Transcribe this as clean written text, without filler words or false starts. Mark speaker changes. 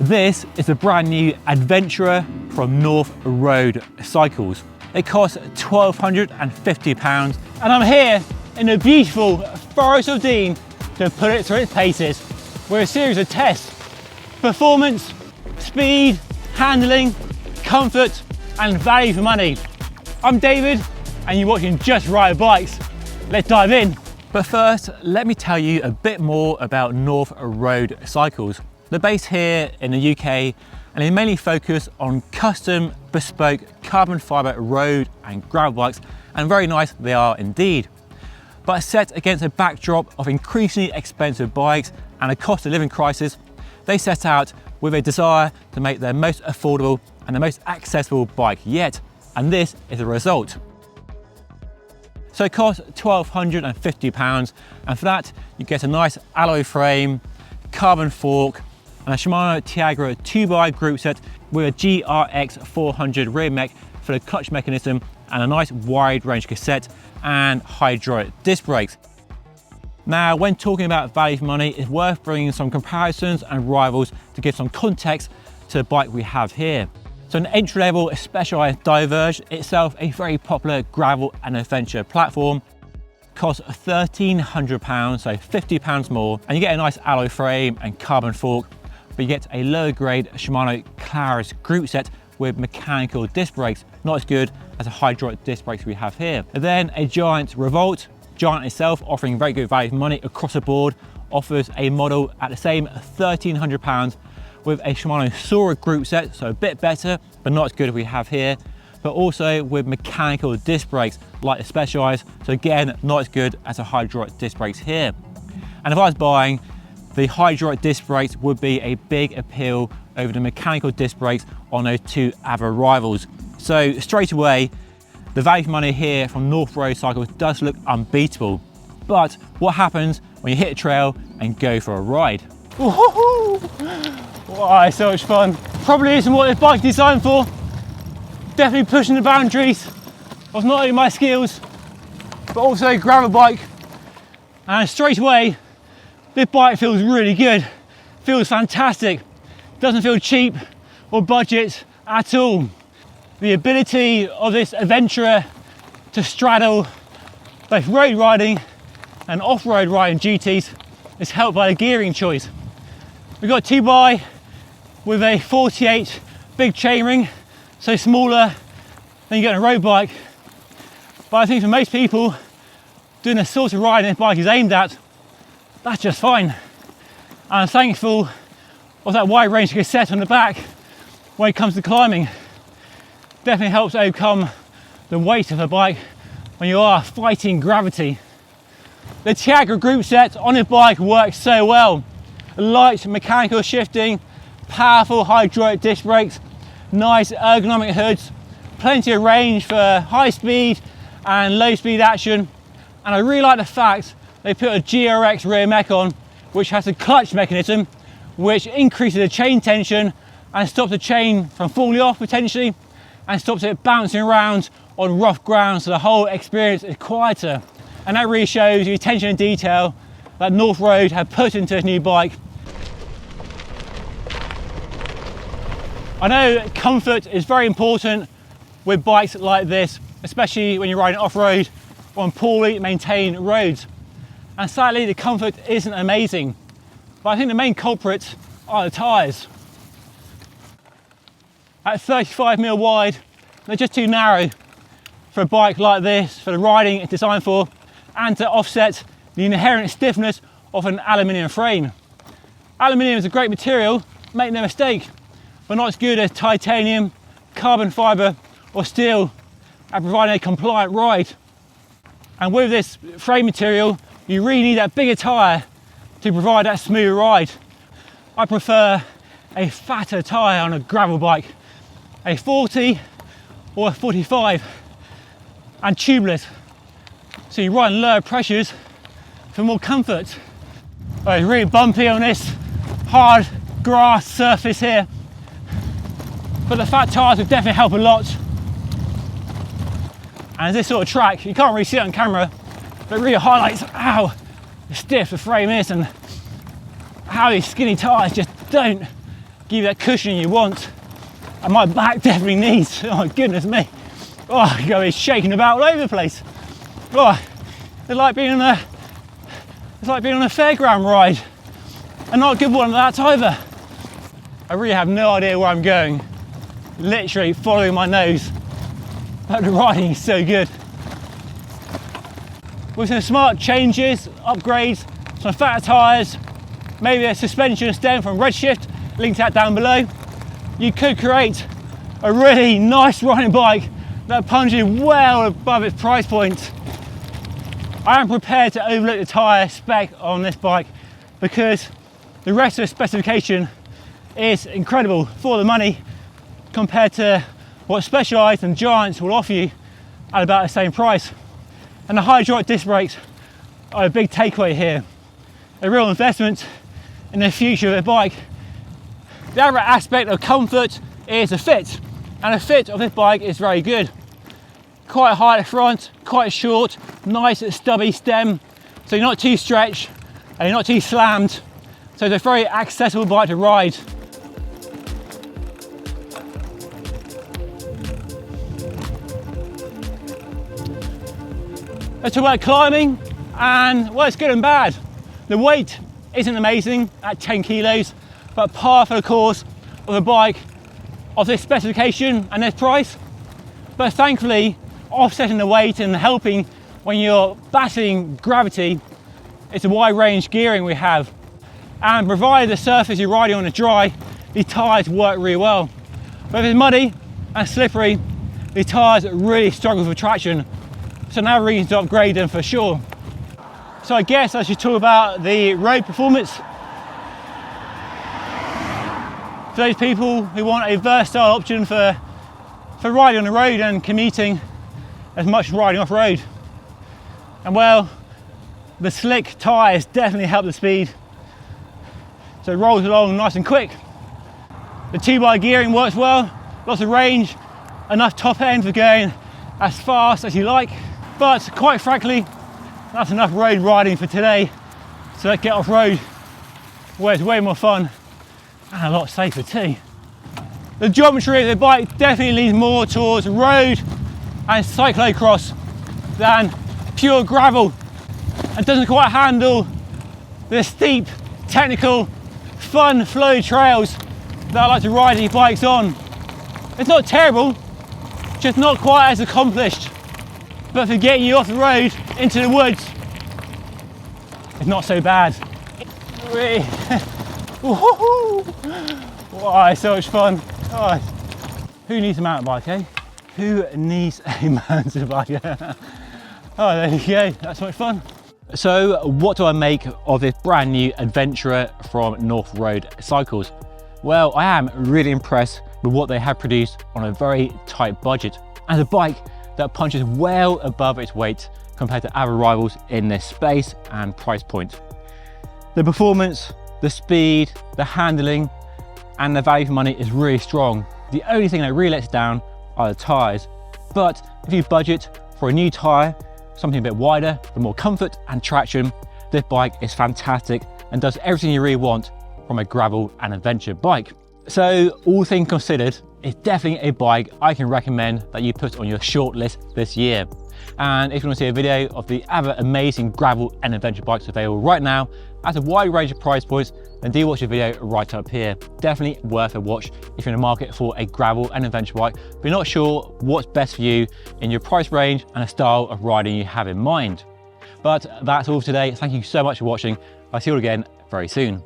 Speaker 1: This is a brand new Adventurer from North Road Cycles. It costs £1,250 and I'm here in the beautiful Forest of Dean to put it through its paces with a series of tests: performance, speed, handling, comfort and value for money. I'm David and you're watching Just Ride Bikes. Let's dive in. But first, let me tell you a bit more about North Road Cycles. They're based here in the UK and they mainly focus on custom, bespoke, carbon fibre road and gravel bikes, and very nice they are indeed. But set against a backdrop of increasingly expensive bikes and a cost of living crisis, they set out with a desire to make their most affordable and the most accessible bike yet, and this is the result. So it costs £1,250, and for that you get a nice alloy frame, carbon fork, and a Shimano Tiagra 2x group set with a GRX 400 rear mech for the clutch mechanism and a nice wide range cassette and hydraulic disc brakes. Now, when talking about value for money, it's worth bringing some comparisons and rivals to give some context to the bike we have here. So an entry-level Specialized Diverge, itself a very popular gravel and adventure platform, costs £1,300, so £50 more, and you get a nice alloy frame and carbon fork, but you get a lower grade Shimano Claris group set with mechanical disc brakes, not as good as the hydraulic disc brakes we have here. And then a Giant Revolt. Giant itself, offering very good value for money across the board, offers a model at the same £1,300 with a Shimano Sora group set, so a bit better, but not as good as we have here, but also with mechanical disc brakes like the Specialized, so again, not as good as the hydraulic disc brakes here. And if I was buying, the hydraulic disc brakes would be a big appeal over the mechanical disc brakes on those two other rivals. So straight away, the value for money here from North Road Cycles does look unbeatable. But what happens when you hit a trail and go for a ride? Wow, it's so much fun. Probably isn't what this bike's designed for. Definitely pushing the boundaries of not only my skills, but also a gravel bike. And straight away, this bike feels really good. Feels fantastic. Doesn't feel cheap or budget at all. The ability of this Adventurer to straddle both road riding and off-road riding duties is helped by the gearing choice. We've got a 2x with a 48 big chainring, so smaller than you get on a road bike. But I think for most people doing the sort of riding this bike is aimed at, that's just fine. And I'm thankful of that wide range cassette on the back when it comes to climbing. Definitely helps overcome the weight of a bike when you are fighting gravity. The Tiagra group set on this bike works so well. Light mechanical shifting, powerful hydraulic disc brakes, nice ergonomic hoods, plenty of range for high speed and low speed action. And I really like the fact they put a GRX rear mech on, which has a clutch mechanism, which increases the chain tension and stops the chain from falling off potentially, and stops it bouncing around on rough ground, so the whole experience is quieter. And that really shows the attention and detail that North Road have put into this new bike. I know comfort is very important with bikes like this, especially when you're riding off-road or on poorly maintained roads. And sadly, the comfort isn't amazing. But I think the main culprits are the tyres. At 35mm wide, they're just too narrow for a bike like this, for the riding it's designed for, and to offset the inherent stiffness of an aluminium frame. Aluminium is a great material, make no mistake, but not as good as titanium, carbon fibre or steel at providing a compliant ride. And with this frame material, you really need that bigger tyre to provide that smooth ride. I prefer a fatter tyre on a gravel bike, a 40 or a 45, and tubeless, so you ride in lower pressures for more comfort. Oh, it's really bumpy on this hard grass surface here, but the fat tyres will definitely help a lot. And this sort of track, you can't really see it on camera, but it really highlights how stiff the frame is and how these skinny tyres just don't give you that cushioning you want. And my back definitely needs, oh goodness me. Oh, you go shaking about all over the place. Oh, it's like being on a fairground ride. And not a good one at that either. I really have no idea where I'm going. Literally following my nose. But the riding is so good. With some smart changes, upgrades, some fatter tyres, maybe a suspension stem from Redshift, linked out down below, you could create a really nice riding bike that punches well above its price point. I am prepared to overlook the tyre spec on this bike because the rest of the specification is incredible for the money compared to what Specialized and Giants will offer you at about the same price. And the hydraulic disc brakes are a big takeaway here. A real investment in the future of the bike. The other aspect of comfort is the fit. And the fit of this bike is very good. Quite high at the front, quite short, nice stubby stem. So you're not too stretched and you're not too slammed. So it's a very accessible bike to ride. Let's talk about climbing, and well, it's good and bad. The weight isn't amazing at 10 kilos, but par for the course of a bike of this specification and this price. But thankfully, offsetting the weight and helping when you're battling gravity, it's a wide range gearing we have. And provided the surface you're riding on is dry, the tyres work really well. But if it's muddy and slippery, the tyres really struggle for traction. So another reason to upgrade them for sure. So I guess I should talk about the road performance. For those people who want a versatile option for riding on the road and commuting as much as riding off-road. And well, the slick tyres definitely help the speed. So it rolls along nice and quick. The 2x gearing works well, lots of range, enough top end for going as fast as you like. But quite frankly, that's enough road riding for today. So let's get off road where it's way more fun and a lot safer too. The geometry of the bike definitely leans more towards road and cyclocross than pure gravel, and doesn't quite handle the steep, technical, fun flow trails that I like to ride these bikes on. It's not terrible, just not quite as accomplished. But for getting you off the road into the woods, it's not so bad. Really. Wow, it's so much fun. Oh, who needs a mountain bike, eh? Who needs a mountain bike? Oh, there you go, that's so much fun. So what do I make of this brand new adventurer from North Road Cycles? Well, I am really impressed with what they have produced on a very tight budget. And a bike that punches well above its weight compared to other rivals in this space and price point. The performance, the speed, the handling, and the value for money is really strong. The only thing that really lets down are the tyres. But if you budget for a new tyre, something a bit wider, for more comfort and traction, this bike is fantastic and does everything you really want from a gravel and adventure bike. So all things considered, it's definitely a bike I can recommend that you put on your short list this year. And if you want to see a video of the other amazing gravel and adventure bikes available right now at a wide range of price points, then do watch the video right up here. Definitely worth a watch if you're in the market for a gravel and adventure bike, but you're not sure what's best for you in your price range and the style of riding you have in mind. But that's all for today. Thank you so much for watching. I'll see you all again very soon.